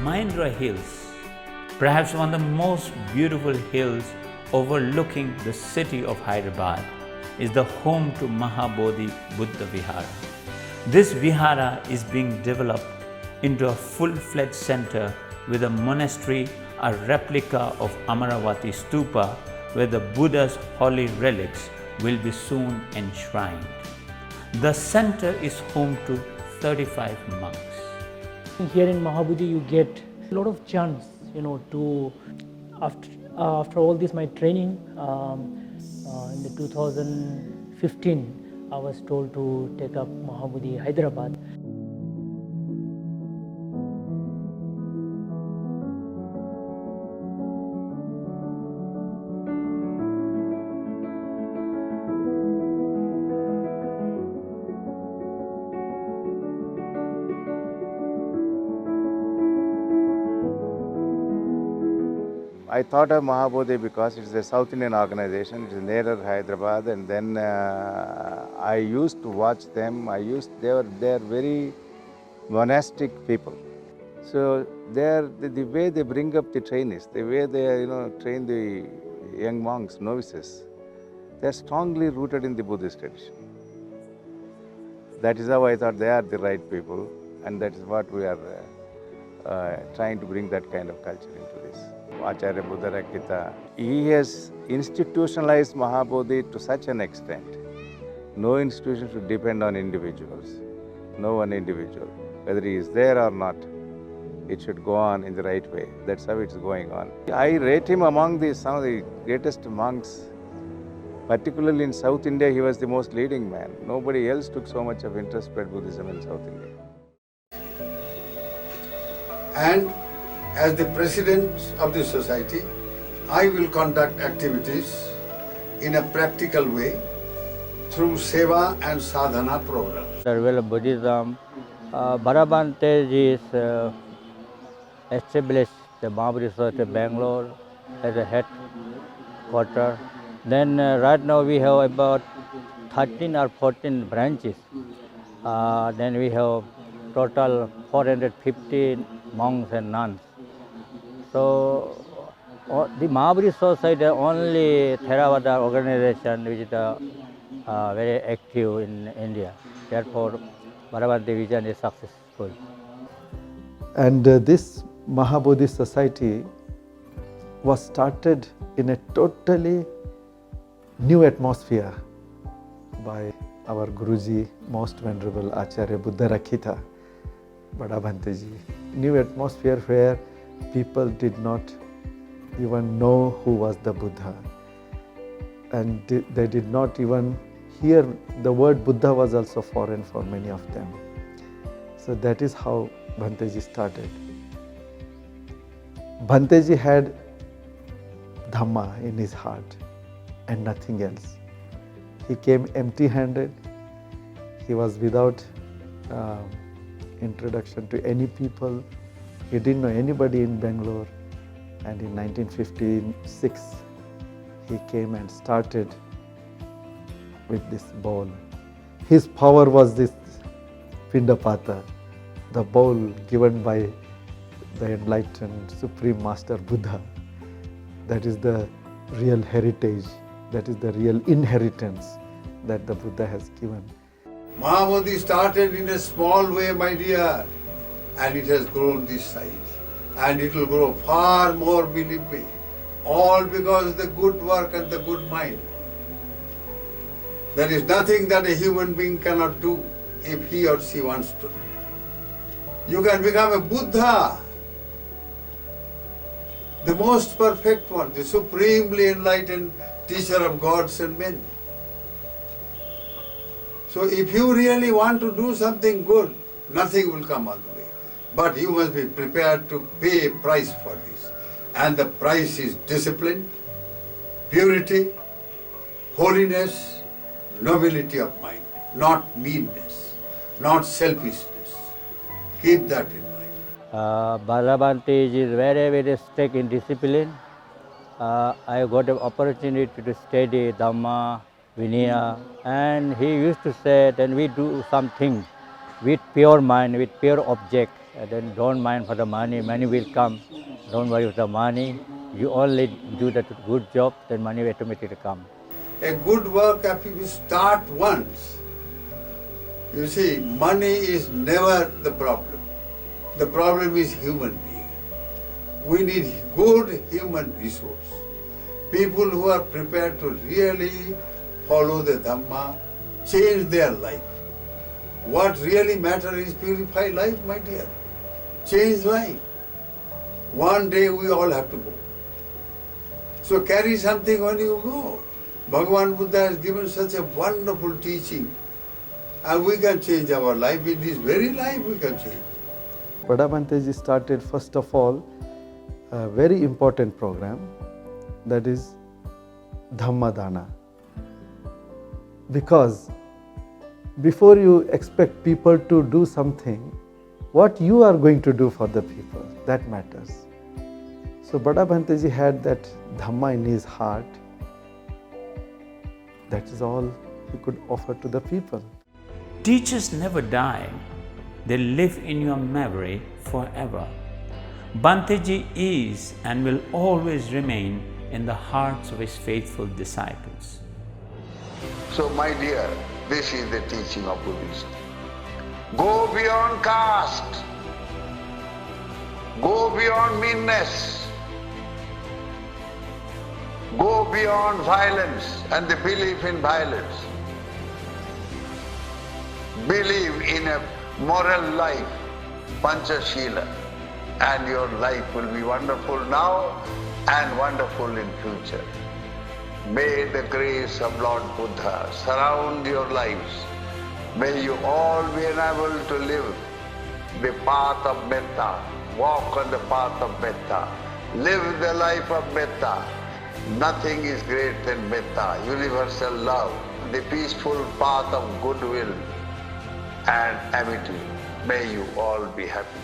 Mahindra Hills, perhaps one of the most beautiful hills overlooking the city of Hyderabad, is the home to Mahabodhi Buddha Vihara. This vihara is being developed into a full-fledged center with a monastery, a replica of Amaravati Stupa, where the Buddha's holy relics will be soon enshrined. The center is home to 35 monks. Here in Mahabodhi, you get a lot of chance, to after all this my training. In the 2015, I was told to take up Mahabodhi Hyderabad. I thought of Mahabodhi because it is a South Indian organization. It is nearer Hyderabad, and then I used to watch them. They are very monastic people. So the way they bring up the trainees, the way they train the young monks, novices, they are strongly rooted in the Buddhist tradition. That is how I thought they are the right people, and that is what we are trying to bring that kind of culture into this. Acharya Buddha Rakkhita, he has institutionalized Mahabodhi to such an extent. No institution should depend on individuals, no one individual. Whether he is there or not, it should go on in the right way. That's how it's going on. I rate him among some of the greatest monks. Particularly in South India, he was the most leading man. Nobody else took so much of interest in Buddhism in South India. And as the president of the society, I will conduct activities in a practical way through Seva and Sadhana programs. Well, Buddhism, Bharabante is established the Mahabodhi Society of Bangalore as a headquarter. Then right now we have about 13 or 14 branches. Then we have total 450 monks and nuns. So the Mahabodhi Society is only Theravada organization which is very active in India. Therefore, Bharabante vision is successful. And this Mahabodhi Society was started in a totally new atmosphere by our Guruji, Most Venerable Acharya Buddha Rakkhita, Bhadabhanteji. New atmosphere where people did not even know who was the Buddha, and they did not even hear the word Buddha was also foreign for many of them. So that is how Bhanteji started. Bhanteji had Dhamma in his heart and nothing else. He came empty-handed. He was without introduction to any people. He didn't know anybody in Bangalore. And in 1956, he came and started with this bowl. His power was this Pindapata, the bowl given by the enlightened Supreme Master Buddha. That is the real heritage, that is the real inheritance that the Buddha has given. Mahabodhi started in a small way, my dear, and it has grown this size. And it will grow far more, believe me. All because of the good work and the good mind. There is nothing that a human being cannot do if he or she wants to. You can become a Buddha, the most perfect one, the supremely enlightened teacher of gods and men. So if you really want to do something good, nothing will come all the way. But you must be prepared to pay a price for this. And the price is discipline, purity, holiness, nobility of mind, not meanness, not selfishness. Keep that in mind. Bharabante is very, very strict in discipline. I got an opportunity to study Dhamma, Vinaya, and he used to say that we do something with pure mind, with pure object, then don't mind for the money. Money will come. Don't worry about the money. You only do the good job, then money will automatically come. A good work, if you start once, you see, money is never the problem. The problem is human being. We need good human resource. People who are prepared to really follow the Dhamma, change their life. What really matters is purify life, my dear. Change life. One day we all have to go. So carry something when you go. Bhagavan Buddha has given such a wonderful teaching. And we can change our life. In this very life we can change. Bada Bhanteji started first of all a very important program, that is Dhamma Dana. Because before you expect people to do something, what you are going to do for the people, that matters. So Bada Bhanteji had that Dhamma in his heart. That is all he could offer to the people. Teachers never die. They live in your memory forever. Bhanteji is and will always remain in the hearts of his faithful disciples. So my dear, this is the teaching of Buddhism. Go beyond caste. Go beyond meanness. Go beyond violence and the belief in violence. Believe in a moral life, Panchashila, and your life will be wonderful now and wonderful in future. May the grace of Lord Buddha surround your lives. May you all be enabled to live the path of metta, walk on the path of metta, live the life of metta. Nothing is greater than metta, universal love, the peaceful path of goodwill and amity. May you all be happy.